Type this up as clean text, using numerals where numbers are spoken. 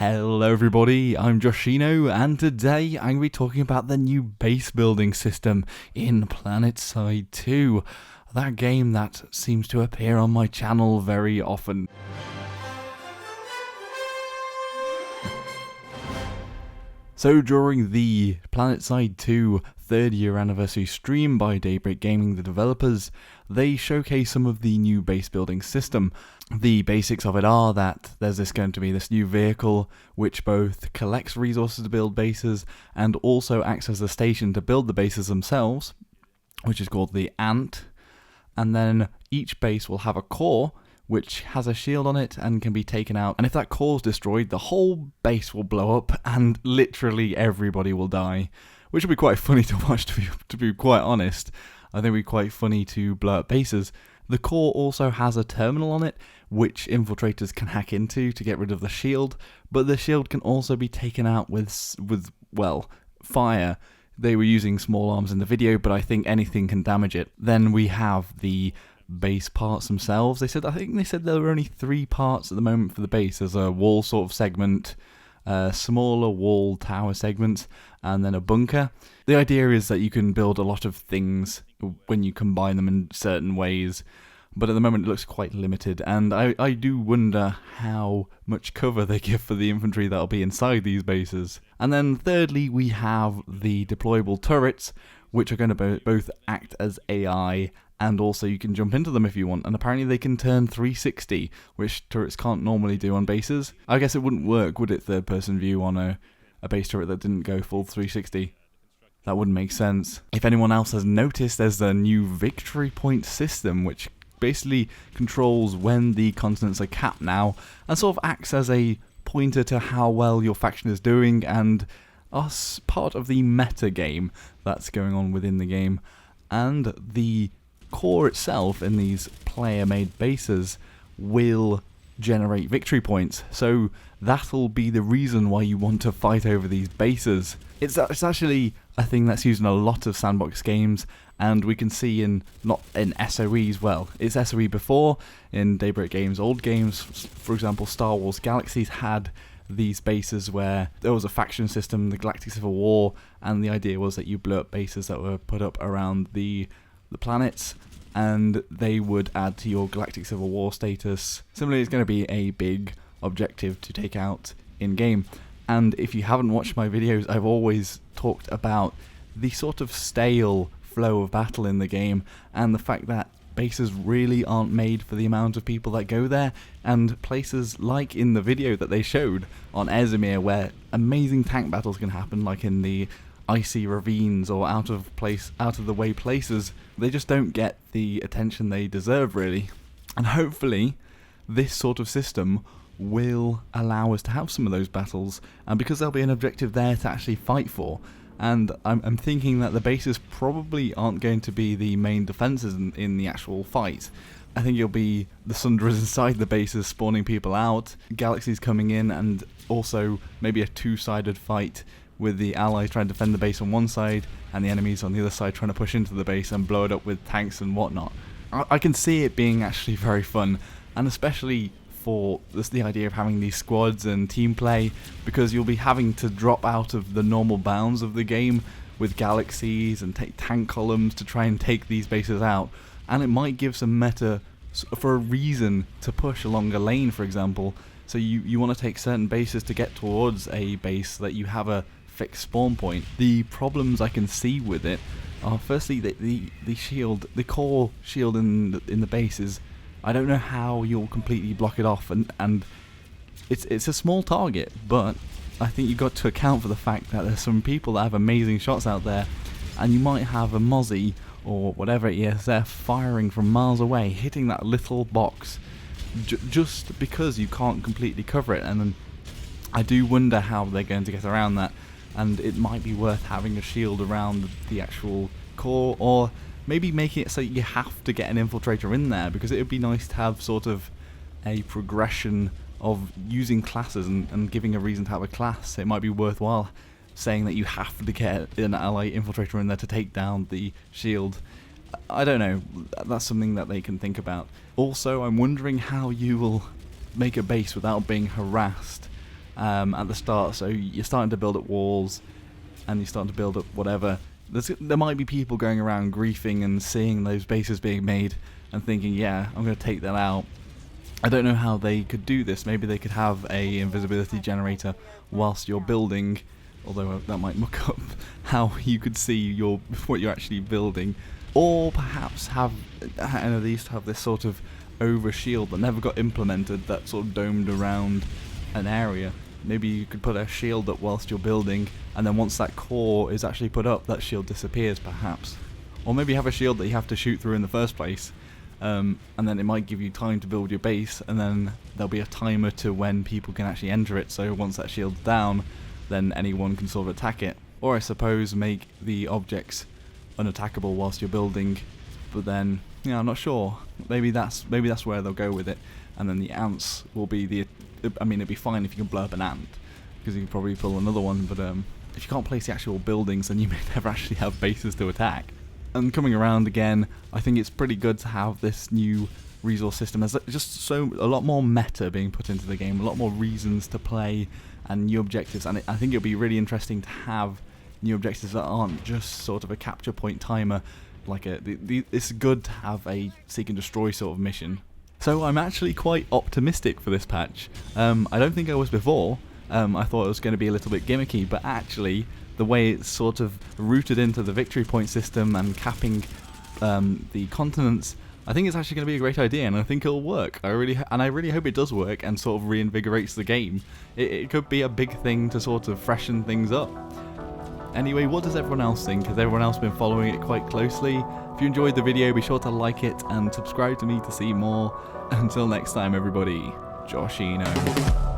Hello everybody, I'm Joshino, and today I'm going to be talking about the new base building system in Planetside 2, that game that seems to appear on my channel very often. So during the Planetside 2 third year anniversary stream by Daybreak Gaming, the developers, they showcase some of the new base building system. The basics of it are that there's going to be this new vehicle which both collects resources to build bases and also acts as a station to build the bases themselves, which is called the Ant. And then each base will have a core which has a shield on it and can be taken out, and if that core is destroyed, the whole base will blow up and literally everybody will die, which will be quite funny to watch, to be quite honest. I think it would be quite funny to blow up bases. The core also has a terminal on it which infiltrators can hack into to get rid of the shield, but the shield can also be taken out with fire. They were using small arms in the video, but I think anything can damage it. Then we have the base parts themselves. I think they said there were only 3 parts at the moment for the base. There's a wall sort of segment, a smaller wall tower segment, and then a bunker. The idea is that you can build a lot of things when you combine them in certain ways, but at the moment it looks quite limited, and I do wonder how much cover they give for the infantry that'll be inside these bases. And then thirdly, we have the deployable turrets, which are going to both act as AI, and also you can jump into them if you want, and apparently they can turn 360, which turrets can't normally do on bases. I guess it wouldn't work, would it, third person view on a base turret that didn't go full 360? That wouldn't make sense. If anyone else has noticed, there's the new victory point system, which basically controls when the continents are capped now, and sort of acts as a pointer to how well your faction is doing, and us part of the meta game that's going on within the game. And the core itself in these player-made bases will generate victory points, so that'll be the reason why you want to fight over these bases. It's actually a thing that's used in a lot of sandbox games, and we can see in SOEs. Well, it's SOE before in Daybreak Games' old games. For example, Star Wars Galaxies had these bases where there was a faction system, the Galactic Civil War, and the idea was that you blew up bases that were put up around the planets, and they would add to your Galactic Civil War status. Similarly, it's going to be a big objective to take out in-game. And if you haven't watched my videos, I've always talked about the sort of stale flow of battle in the game, and the fact that bases really aren't made for the amount of people that go there, and places like in the video that they showed on Ezimir, where amazing tank battles can happen, like in the icy ravines or out of the way places, they just don't get the attention they deserve, really. And hopefully this sort of system will allow us to have some of those battles, and because there'll be an objective there to actually fight for. And I'm thinking that the bases probably aren't going to be the main defences in the actual fight. I think it'll be the Sunderers inside the bases spawning people out, galaxies coming in, and also maybe a two-sided fight with the allies trying to defend the base on one side and the enemies on the other side trying to push into the base and blow it up with tanks and whatnot. I can see it being actually very fun, and especially for the idea of having these squads and team play, because you'll be having to drop out of the normal bounds of the game with galaxies and take tank columns to try and take these bases out, and it might give some meta for a reason to push along a lane, for example. So you want to take certain bases to get towards a base that you have a fixed spawn point. The problems I can see with it are, firstly, the shield, the core shield in the base is, I don't know how you'll completely block it off, and it's a small target, but I think you've got to account for the fact that there's some people that have amazing shots out there, and you might have a Mozzie or whatever ESF firing from miles away, hitting that little box just because you can't completely cover it. And then I do wonder how they're going to get around that, and it might be worth having a shield around the actual core, or maybe making it so you have to get an infiltrator in there, because it would be nice to have sort of a progression of using classes and giving a reason to have a class. It might be worthwhile saying that you have to get an ally infiltrator in there to take down the shield. I don't know, that's something that they can think about. Also, I'm wondering how you will make a base without being harassed at the start, so you're starting to build up walls, and you're starting to build up whatever. There might be people going around griefing and seeing those bases being made and thinking, yeah, I'm going to take that out. I don't know how they could do this. Maybe they could have a invisibility generator whilst you're building, although that might muck up how you could see what you're actually building. Or perhaps have at least have this sort of over shield that never got implemented, that sort of domed around an area. Maybe you could put a shield up whilst you're building, and then once that core is actually put up, that shield disappears perhaps. Or maybe have a shield that you have to shoot through in the first place, and then it might give you time to build your base, and then there'll be a timer to when people can actually enter it, so once that shield's down, then anyone can sort of attack it. Or I suppose make the objects unattackable whilst you're building, but then, yeah, I'm not sure. Maybe that's where they'll go with it, and then the ants will be it'd be fine if you can blow up an ant, because you can probably pull another one, but if you can't place the actual buildings, then you may never actually have bases to attack. And coming around again, I think it's pretty good to have this new resource system. There's just a lot more meta being put into the game, a lot more reasons to play, and new objectives, and I think it'll be really interesting to have new objectives that aren't just sort of a capture point timer. Like it's good to have a seek and destroy sort of mission. So I'm actually quite optimistic for this patch. I don't think I was before. I thought it was going to be a little bit gimmicky, but actually the way it's sort of rooted into the victory point system and capping the continents, I think it's actually going to be a great idea, and I think it'll work. I really hope it does work and sort of reinvigorates the game. It could be a big thing to sort of freshen things up. Anyway, what does everyone else think? Has everyone else been following it quite closely? If you enjoyed the video, be sure to like it and subscribe to me to see more. Until next time, everybody, Joshino.